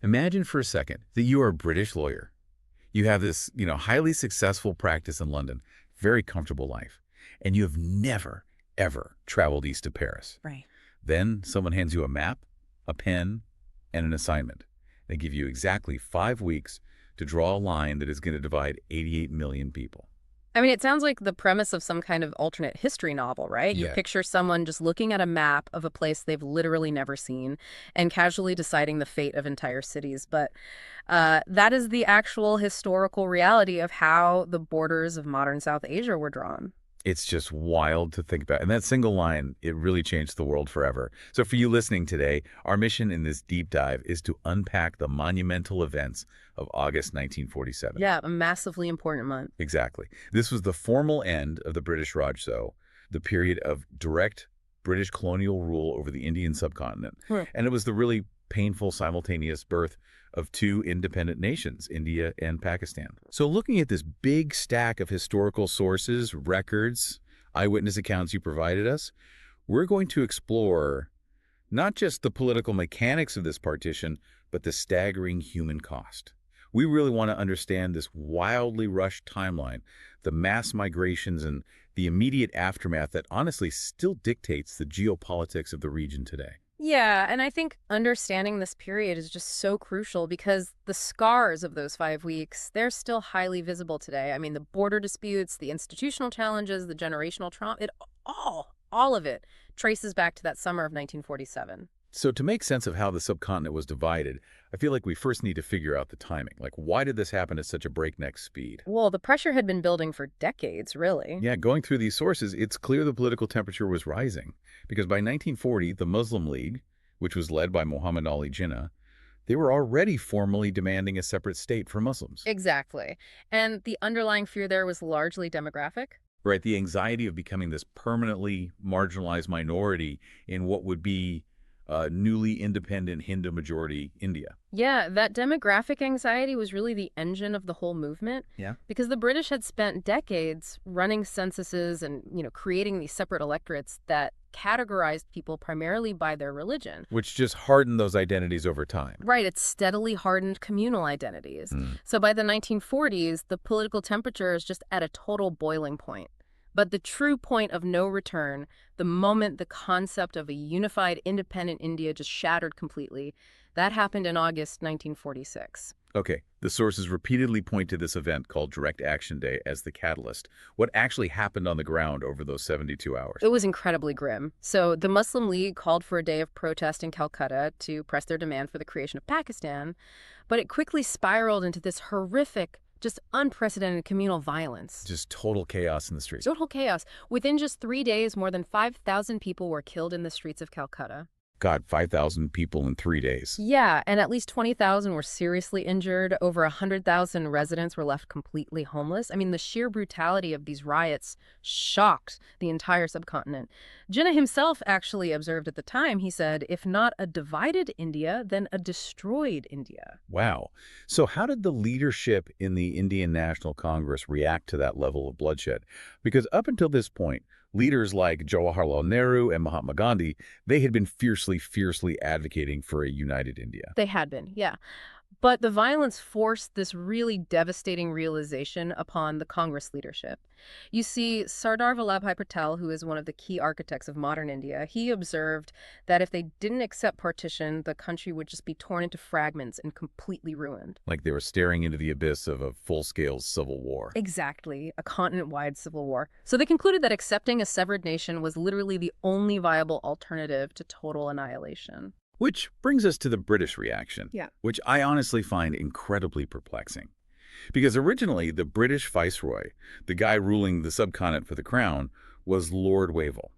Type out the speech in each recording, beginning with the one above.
Imagine for a second that you are a British lawyer. You have this, highly successful practice in London, very comfortable life, and you have never, ever traveled east of Paris. Right. Then someone hands you a map, a pen, and an assignment. They give you exactly 5 weeks to draw a line that is going to divide 88 million people. I mean, it sounds like the premise of some kind of alternate history novel, right? You Yeah. picture someone just looking at a map of a place they've literally never seen and casually deciding the fate of entire cities. But that is the actual historical reality of how the borders of modern South Asia were drawn. It's just wild to think about. And that single line, it really changed the world forever. So for you listening today, our mission in this deep dive is to unpack the monumental events of August 1947. Yeah, a massively important month. Exactly. This was the formal end of the British Raj, though, the period of direct British colonial rule over the Indian subcontinent. Right. And it was the really painful simultaneous birth of 2 independent nations, India and Pakistan. So looking at this big stack of historical sources, records, eyewitness accounts you provided us, we're going to explore not just the political mechanics of this partition, but the staggering human cost. We really want to understand this wildly rushed timeline, the mass migrations and the immediate aftermath that honestly still dictates the geopolitics of the region today. Yeah, and I think understanding this period is just so crucial because the scars of those 5 weeks, they're still highly visible today. I mean, the border disputes, the institutional challenges, the generational trauma, all of it traces back to that summer of 1947. So to make sense of how the subcontinent was divided, I feel like we first need to figure out the timing. Like, why did this happen at such a breakneck speed? Well, the pressure had been building for decades, really. Yeah, going through these sources, it's clear the political temperature was rising. Because by 1940, the Muslim League, which was led by Muhammad Ali Jinnah, they were already formally demanding a separate state for Muslims. Exactly. And the underlying fear there was largely demographic. Right, the anxiety of becoming this permanently marginalized minority in what would be newly independent Hindu-majority India. Yeah, that demographic anxiety was really the engine of the whole movement. Yeah. Because the British had spent decades running censuses and, creating these separate electorates that categorized people primarily by their religion. Which just hardened those identities over time. Right, it steadily hardened communal identities. So by the 1940s, the political temperature is just at a total boiling point. But the true point of no return, the moment the concept of a unified, independent India just shattered completely, that happened in August 1946. Okay, the sources repeatedly point to this event called Direct Action Day as the catalyst. What actually happened on the ground over those 72 hours? It was incredibly grim. So the Muslim League called for a day of protest in Calcutta to press their demand for the creation of Pakistan, but it quickly spiraled into this horrific, just unprecedented communal violence. Just total chaos in the streets. Total chaos. Within just 3 days, more than 5,000 people were killed in the streets of Calcutta. God, 5,000 people in 3 days. Yeah, and at least 20,000 were seriously injured. Over 100,000 residents were left completely homeless. I mean, the sheer brutality of these riots shocked the entire subcontinent. Jinnah himself actually observed at the time, he said, if not a divided India, then a destroyed India. Wow. So how did the leadership in the Indian National Congress react to that level of bloodshed? Because up until this point, leaders like Jawaharlal Nehru and Mahatma Gandhi, they had been fiercely advocating for a united India. They had been, yeah. But the violence forced this really devastating realization upon the Congress leadership. You see, Sardar Vallabhbhai Patel, who is one of the key architects of modern India, he observed that if they didn't accept partition, the country would just be torn into fragments and completely ruined. Like they were staring into the abyss of a full-scale civil war. Exactly, a continent-wide civil war. So they concluded that accepting a severed nation was literally the only viable alternative to total annihilation. Which brings us to the British reaction, Yeah. which I honestly find incredibly perplexing. Because originally, the British viceroy, the guy ruling the subcontinent for the crown, was Lord Wavell.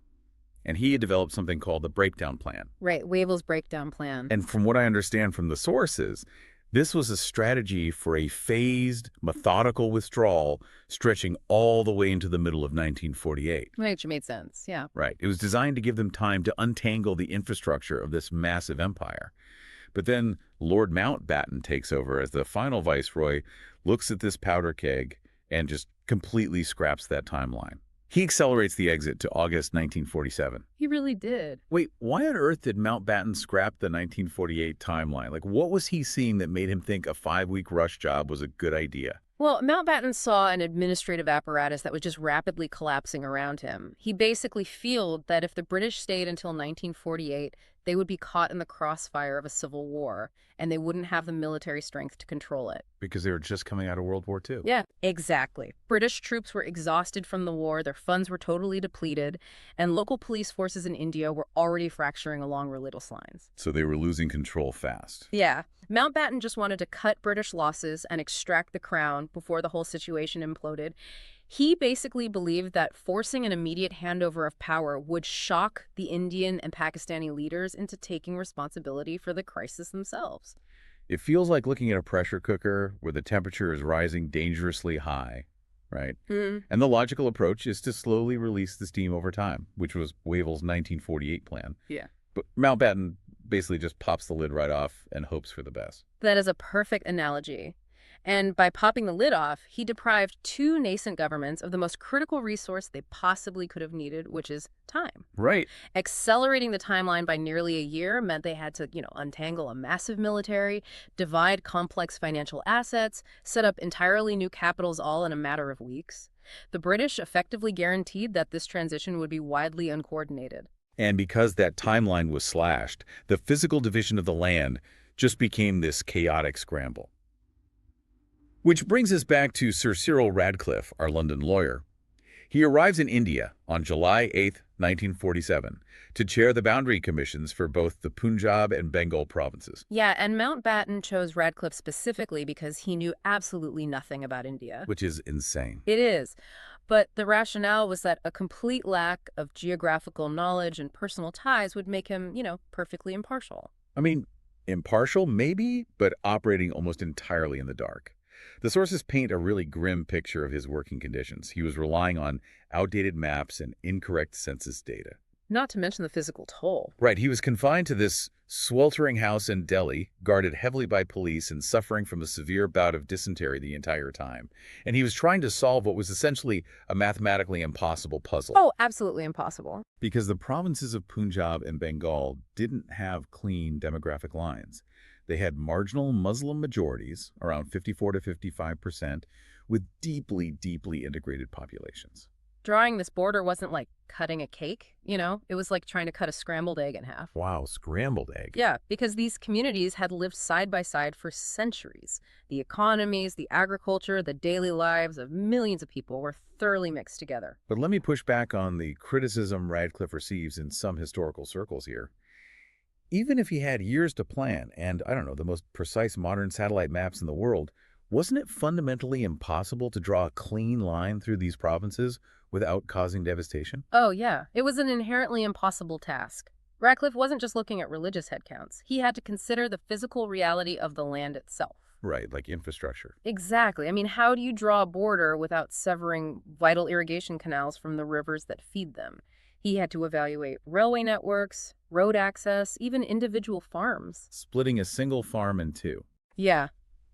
And he had developed something called the Breakdown Plan. Right, Wavell's breakdown plan. And from what I understand from the sources, this was a strategy for a phased, methodical withdrawal stretching all the way into the middle of 1948. Which made sense, yeah. Right. It was designed to give them time to untangle the infrastructure of this massive empire. But then Lord Mountbatten takes over as the final viceroy, looks at this powder keg, and just completely scraps that timeline. He accelerates the exit to August 1947. He really did. Wait, why on earth did Mountbatten scrap the 1948 timeline? Like, what was he seeing that made him think a 5-week rush job was a good idea? Well, Mountbatten saw an administrative apparatus that was just rapidly collapsing around him. He basically feared that if the British stayed until 1948, they would be caught in the crossfire of a civil war, and they wouldn't have the military strength to control it. Because they were just coming out of World War II. Yeah, exactly. British troops were exhausted from the war, their funds were totally depleted, and local police forces in India were already fracturing along religious lines. So they were losing control fast. Yeah. Mountbatten just wanted to cut British losses and extract the crown before the whole situation imploded. He basically believed that forcing an immediate handover of power would shock the Indian and Pakistani leaders into taking responsibility for the crisis themselves. It feels like looking at a pressure cooker where the temperature is rising dangerously high, right? And the logical approach is to slowly release the steam over time, which was Wavell's 1948 plan. Yeah. But Mountbatten basically just pops the lid right off and hopes for the best. That is a perfect analogy. And by popping the lid off, he deprived two nascent governments of the most critical resource they possibly could have needed, which is time. Right. Accelerating the timeline by nearly a year meant they had to, untangle a massive military, divide complex financial assets, set up entirely new capitals all in a matter of weeks. The British effectively guaranteed that this transition would be widely uncoordinated. And because that timeline was slashed, the physical division of the land just became this chaotic scramble. Which brings us back to Sir Cyril Radcliffe, our London lawyer. He arrives in India on July 8, 1947, to chair the boundary commissions for both the Punjab and Bengal provinces. Yeah, and Mountbatten chose Radcliffe specifically because he knew absolutely nothing about India. Which is insane. It is. But the rationale was that a complete lack of geographical knowledge and personal ties would make him, perfectly impartial. I mean, impartial maybe, but operating almost entirely in the dark. The sources paint a really grim picture of his working conditions. He was relying on outdated maps and incorrect census data. Not to mention the physical toll. Right, he was confined to this sweltering house in Delhi, guarded heavily by police and suffering from a severe bout of dysentery the entire time. And he was trying to solve what was essentially a mathematically impossible puzzle. Oh, absolutely impossible. Because the provinces of Punjab and Bengal didn't have clean demographic lines. They had marginal Muslim majorities, around 54 to 55%, with deeply, deeply integrated populations. Drawing this border wasn't like cutting a cake, It was like trying to cut a scrambled egg in half. Wow, scrambled egg. Yeah, because these communities had lived side by side for centuries. The economies, the agriculture, the daily lives of millions of people were thoroughly mixed together. But let me push back on the criticism Radcliffe receives in some historical circles here. Even if he had years to plan and, the most precise modern satellite maps in the world, wasn't it fundamentally impossible to draw a clean line through these provinces without causing devastation? Oh, yeah. It was an inherently impossible task. Radcliffe wasn't just looking at religious headcounts. He had to consider the physical reality of the land itself. Right, like infrastructure. Exactly. I mean, how do you draw a border without severing vital irrigation canals from the rivers that feed them? He had to evaluate railway networks, road access, even individual farms. Splitting a single farm in two. Yeah.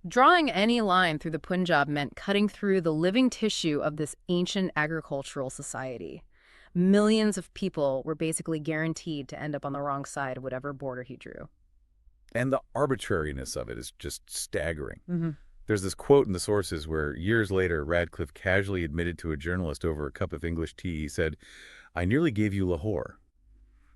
Drawing any line through the Punjab meant cutting through the living tissue of this ancient agricultural society. Millions of people were basically guaranteed to end up on the wrong side of whatever border he drew. And the arbitrariness of it is just staggering. There's this quote in the sources where years later, Radcliffe casually admitted to a journalist over a cup of English tea, he said, "I nearly gave you Lahore.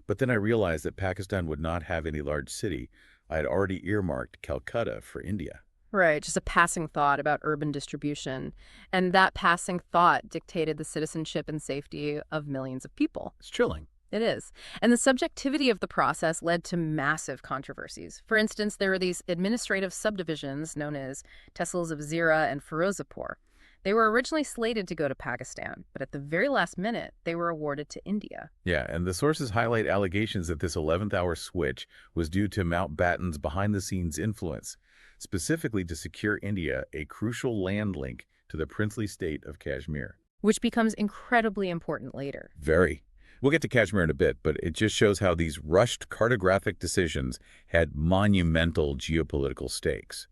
But then I realized that Pakistan would not have any large city. I had already earmarked Calcutta for India." Right, just a passing thought about urban distribution. And that passing thought dictated the citizenship and safety of millions of people. It's chilling. It is. And the subjectivity of the process led to massive controversies. For instance, there were these administrative subdivisions known as Tehsils of Zira and Firozapur. They were originally slated to go to Pakistan, but at the very last minute, they were awarded to India. Yeah, and the sources highlight allegations that this 11th-hour switch was due to Mountbatten's behind-the-scenes influence, specifically to secure India a crucial land link to the princely state of Kashmir. Which becomes incredibly important later. Very. We'll get to Kashmir in a bit, but it just shows how these rushed cartographic decisions had monumental geopolitical stakes.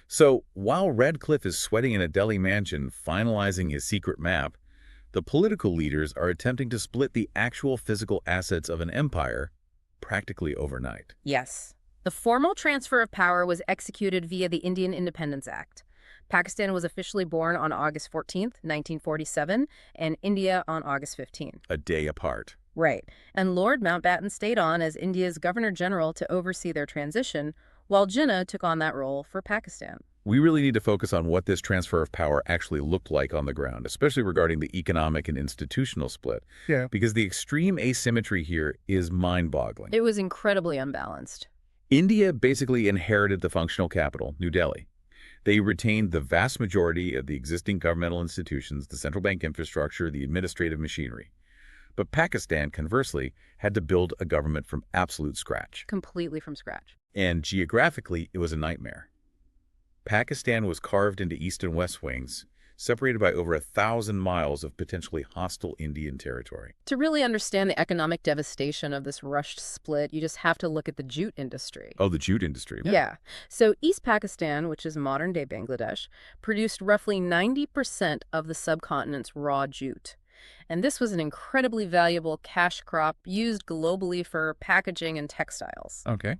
So while Radcliffe is sweating in a Delhi mansion finalizing his secret map, The political leaders are attempting to split the actual physical assets of an empire practically overnight. Yes. The formal transfer of power was executed via the Indian Independence Act. Pakistan was officially born on August 14th, 1947, and India on August 15th. A day apart. Right. And Lord Mountbatten stayed on as India's Governor-General to oversee their transition, while Jinnah took on that role for Pakistan. We really need to focus on what this transfer of power actually looked like on the ground, especially regarding the economic and institutional split. Yeah. Because the extreme asymmetry here is mind-boggling. It was incredibly unbalanced. India basically inherited the functional capital, New Delhi. They retained the vast majority of the existing governmental institutions, the central bank infrastructure, the administrative machinery. But Pakistan, conversely, had to build a government from absolute scratch. Completely from scratch. And geographically, it was a nightmare. Pakistan was carved into east and west wings, separated by over 1,000 miles of potentially hostile Indian territory. To really understand the economic devastation of this rushed split, you just have to look at the jute industry. Oh, the jute industry. Yeah. So East Pakistan, which is modern-day Bangladesh, produced roughly 90% of the subcontinent's raw jute. And this was an incredibly valuable cash crop used globally for packaging and textiles. Okay.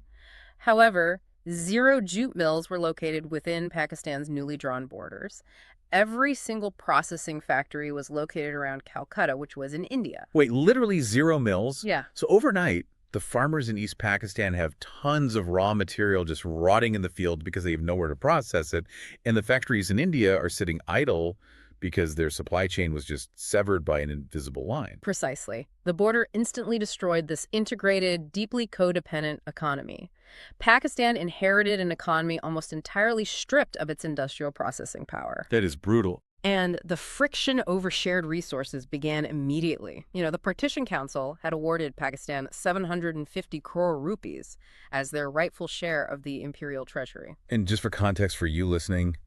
However, 0 jute mills were located within Pakistan's newly drawn borders. Every single processing factory was located around Calcutta, which was in India. Wait, literally 0 mills? Yeah. So overnight, the farmers in East Pakistan have tons of raw material just rotting in the field because they have nowhere to process it. And the factories in India are sitting idle because their supply chain was just severed by an invisible line. Precisely. The border instantly destroyed this integrated, deeply codependent economy. Pakistan inherited an economy almost entirely stripped of its industrial processing power. That is brutal. And the friction over shared resources began immediately. The Partition Council had awarded Pakistan 750 crore rupees as their rightful share of the imperial treasury. And just for context for you listening,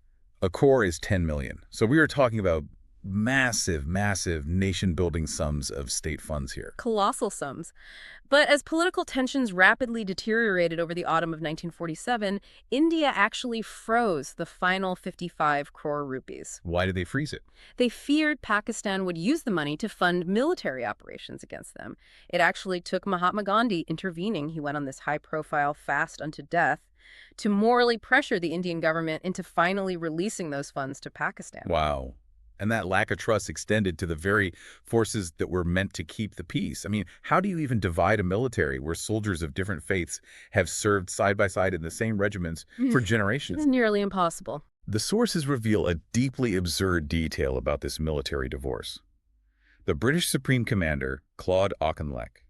a crore is 10 million. So we are talking about massive, massive nation-building sums of state funds here. Colossal sums. But as political tensions rapidly deteriorated over the autumn of 1947, India actually froze the final 55 crore rupees. Why did they freeze it? They feared Pakistan would use the money to fund military operations against them. It actually took Mahatma Gandhi intervening. He went on this high-profile fast unto death to morally pressure the Indian government into finally releasing those funds to Pakistan. Wow. And that lack of trust extended to the very forces that were meant to keep the peace. I mean, how do you even divide a military where soldiers of different faiths have served side by side in the same regiments for generations? It's nearly impossible. The sources reveal a deeply absurd detail about this military divorce. The British Supreme Commander, Claude Auchinleck,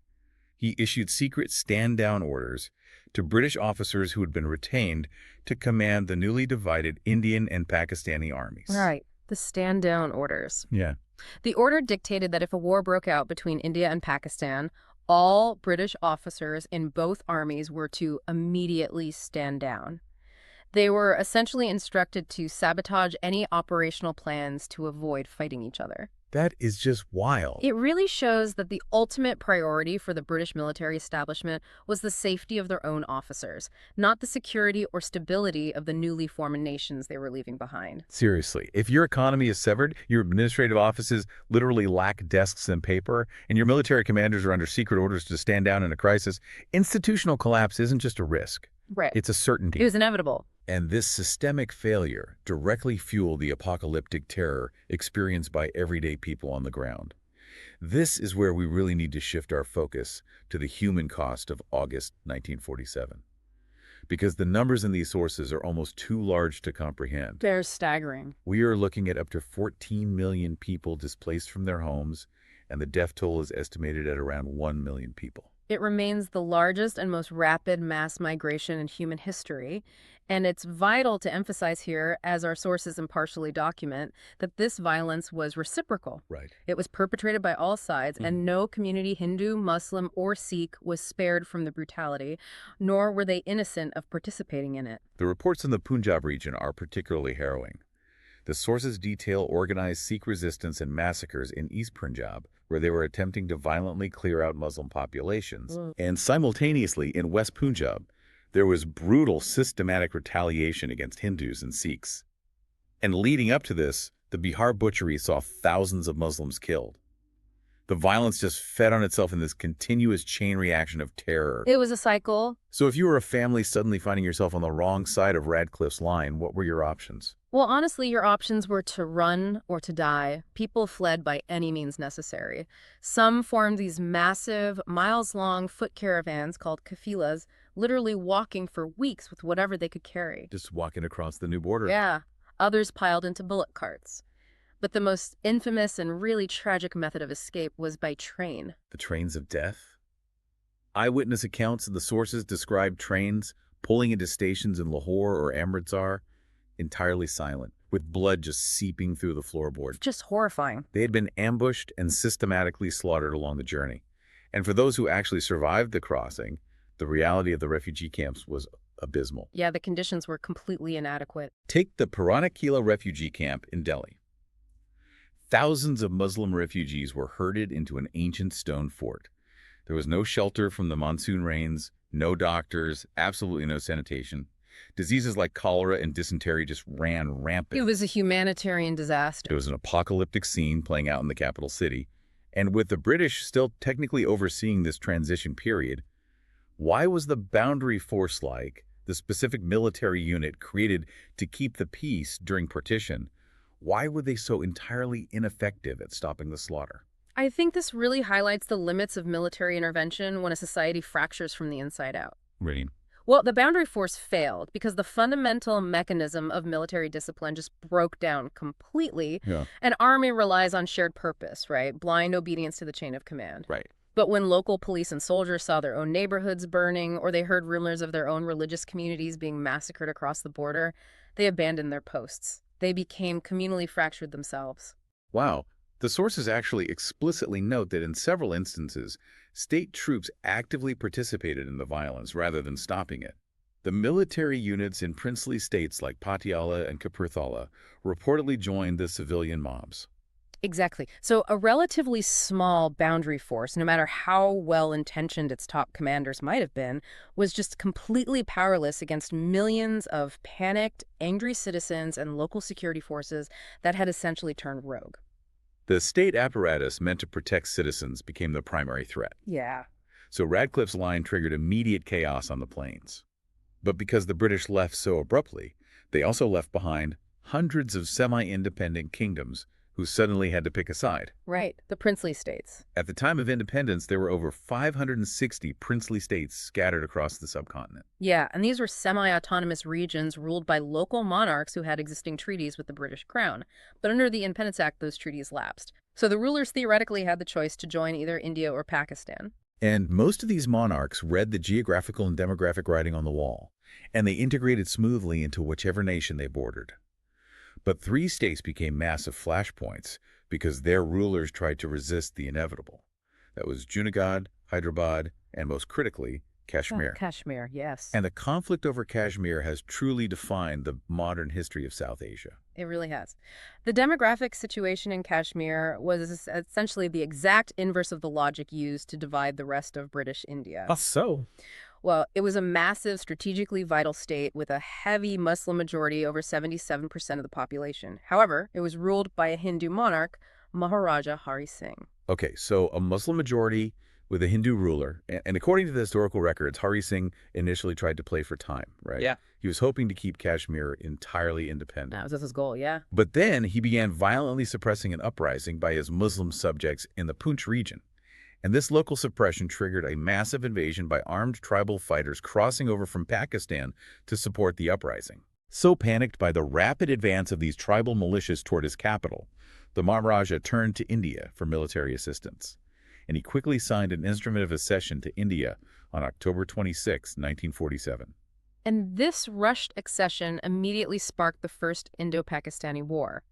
he issued secret stand-down orders to British officers who had been retained to command the newly divided Indian and Pakistani armies. Right. The stand-down orders. Yeah. The order dictated that if a war broke out between India and Pakistan, all British officers in both armies were to immediately stand down. They were essentially instructed to sabotage any operational plans to avoid fighting each other. That is just wild. It really shows that the ultimate priority for the British military establishment was the safety of their own officers, not the security or stability of the newly formed nations they were leaving behind. Seriously, if your economy is severed, your administrative offices literally lack desks and paper, and your military commanders are under secret orders to stand down in a crisis, institutional collapse isn't just a risk. Right. It's a certainty. It was inevitable. And this systemic failure directly fueled the apocalyptic terror experienced by everyday people on the ground. This is where we really need to shift our focus to the human cost of August 1947. Because the numbers in these sources are almost too large to comprehend. They're staggering. We are looking at up to 14 million people displaced from their homes, and the death toll is estimated at around 1 million people. It remains the largest and most rapid mass migration in human history, and it's vital to emphasize here, as our sources impartially document, that this violence was reciprocal. Right. It was perpetrated by all sides, and no community, Hindu, Muslim, or Sikh, was spared from the brutality, nor were they innocent of participating in it. The reports in the Punjab region are particularly harrowing. The sources detail organized Sikh resistance and massacres in East Punjab, where they were attempting to violently clear out Muslim populations. And simultaneously, in West Punjab, there was brutal systematic retaliation against Hindus and Sikhs. And leading up to this, The Bihar butchery saw thousands of Muslims killed. The violence just fed on itself in this continuous chain reaction of terror. It was a cycle. So if you were a family suddenly finding yourself on the wrong side of Radcliffe's line, what were your options? Well, honestly, your options were to run or to die. People fled by any means necessary. Some formed these massive, miles-long foot caravans called kafilas, literally walking for weeks with whatever they could carry. Just walking across the new border. Yeah. Others piled into bullock carts. But the most infamous and really tragic method of escape was by train. The trains of death? Eyewitness accounts of the sources described trains pulling into stations in Lahore or Amritsar, entirely silent, with blood just seeping through the floorboard. Just horrifying. They had been ambushed and systematically slaughtered along the journey. And for those who actually survived the crossing, the reality of the refugee camps was abysmal. Yeah, the conditions were completely inadequate. Take the Purana Kila refugee camp in Delhi. Thousands of Muslim refugees were herded into an ancient stone fort. There was no shelter from the monsoon rains, no doctors, absolutely no sanitation. Diseases like cholera and dysentery just ran rampant. It was a humanitarian disaster. It was an apocalyptic scene playing out in the capital city. And with the British still technically overseeing this transition period, why was the boundary force, like the specific military unit created to keep the peace during partition, why were they so entirely ineffective at stopping the slaughter? I think this really highlights the limits of military intervention when a society fractures from the inside out. Right. Well, the boundary force failed because the fundamental mechanism of military discipline just broke down completely. Yeah. An army relies on shared purpose, right? Blind obedience to the chain of command. Right. But when local police and soldiers saw their own neighborhoods burning or they heard rumors of their own religious communities being massacred across the border, they abandoned their posts. They became communally fractured themselves. Wow. The sources actually explicitly note that in several instances, state troops actively participated in the violence rather than stopping it. The military units in princely states like Patiala and Kapurthala reportedly joined the civilian mobs. Exactly. So a relatively small boundary force, no matter how well-intentioned its top commanders might have been, was just completely powerless against millions of panicked, angry citizens and local security forces that had essentially turned rogue. The state apparatus meant to protect citizens became the primary threat. Yeah. So Radcliffe's line triggered immediate chaos on the plains. But because the British left so abruptly, they also left behind hundreds of semi-independent kingdoms who suddenly had to pick a side. Right. The princely states. At the time of independence, there were over 560 princely states scattered across the subcontinent. Yeah, and these were semi-autonomous regions ruled by local monarchs who had existing treaties with the British Crown. But under the Independence Act, those treaties lapsed. So the rulers theoretically had the choice to join either India or Pakistan. And most of these monarchs read the geographical and demographic writing on the wall, and they integrated smoothly into whichever nation they bordered. But 3 states became massive flashpoints because their rulers tried to resist the inevitable. That was Junagadh, Hyderabad, and most critically, Kashmir. Kashmir, yes. And the conflict over Kashmir has truly defined the modern history of South Asia. It really has. The demographic situation in Kashmir was essentially the exact inverse of the logic used to divide the rest of British India. So? Well, it was a massive, strategically vital state with a heavy Muslim majority, over 77% of the population. However, it was ruled by a Hindu monarch, Maharaja Hari Singh. Okay, so a Muslim majority with a Hindu ruler. And according to the historical records, Hari Singh initially tried to play for time, right? Yeah. He was hoping to keep Kashmir entirely independent. That was his goal, yeah. But then he began violently suppressing an uprising by his Muslim subjects in the Poonch region. And this local suppression triggered a massive invasion by armed tribal fighters crossing over from Pakistan to support the uprising. So panicked by the rapid advance of these tribal militias toward his capital, the Maharaja turned to India for military assistance. And he quickly signed an instrument of accession to India on October 26, 1947. And this rushed accession immediately sparked the First Indo-Pakistani War.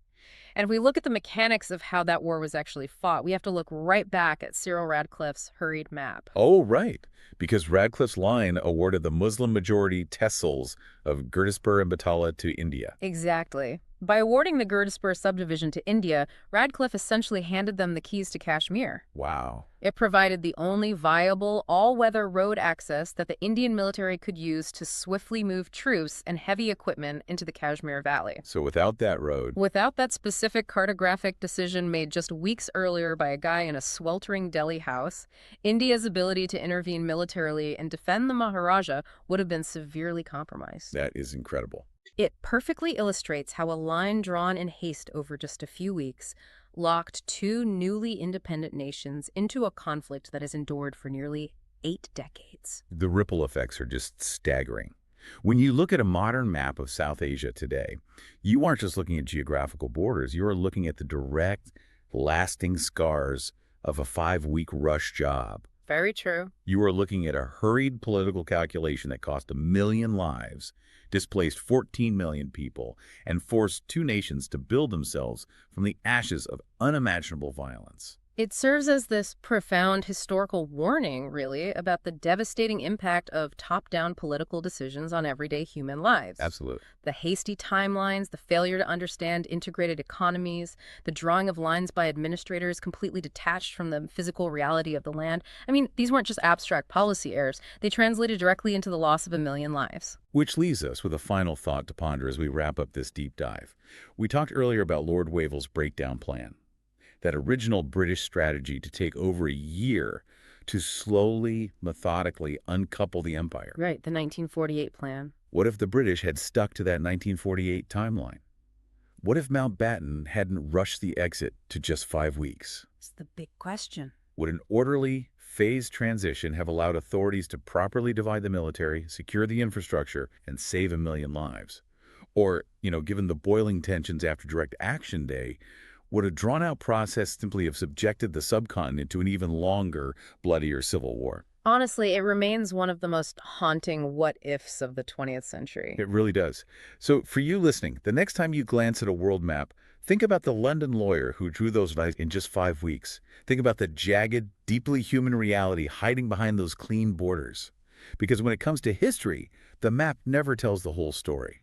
And if we look at the mechanics of how that war was actually fought, we have to look right back at Cyril Radcliffe's hurried map. Oh, right, because Radcliffe's line awarded the Muslim-majority tehsils of Gurdaspur and Batala to India. Exactly. By awarding the Gurdaspur subdivision to India, Radcliffe essentially handed them the keys to Kashmir. Wow. It provided the only viable, all-weather road access that the Indian military could use to swiftly move troops and heavy equipment into the Kashmir Valley. So without that road, Without that specific cartographic decision made just weeks earlier by a guy in a sweltering Delhi house, India's ability to intervene militarily and defend the Maharaja would have been severely compromised. that is incredible. It perfectly illustrates how a line drawn in haste over just a few weeks locked two newly independent nations into a conflict that has endured for nearly 8 decades. The ripple effects are just staggering. When you look at a modern map of South Asia today, you aren't just looking at geographical borders, you are looking at the direct, lasting scars of a 5-week rush job. Very true. You are looking at a hurried political calculation that cost 1 million lives, displaced 14 million people, and forced two nations to build themselves from the ashes of unimaginable violence. It serves as this profound historical warning, really, about the devastating impact of top-down political decisions on everyday human lives. Absolutely. The hasty timelines, the failure to understand integrated economies, the drawing of lines by administrators completely detached from the physical reality of the land. I mean, these weren't just abstract policy errors. They translated directly into the loss of 1 million lives. Which leaves us with a final thought to ponder as we wrap up this deep dive. We talked earlier about Lord Wavell's breakdown plan. That original British strategy to take over a year to slowly, methodically uncouple the empire. Right, the 1948 plan. What if the British had stuck to that 1948 timeline? What if Mountbatten hadn't rushed the exit to just 5 weeks? It's the big question. Would an orderly, phased transition have allowed authorities to properly divide the military, secure the infrastructure, and save 1 million lives? Or, given the boiling tensions after Direct Action Day, would a drawn-out process simply have subjected the subcontinent to an even longer, bloodier civil war? Honestly, it remains one of the most haunting what-ifs of the 20th century. It really does. So for you listening, the next time you glance at a world map, think about the London lawyer who drew those lines in just 5 weeks. Think about the jagged, deeply human reality hiding behind those clean borders. Because when it comes to history, the map never tells the whole story.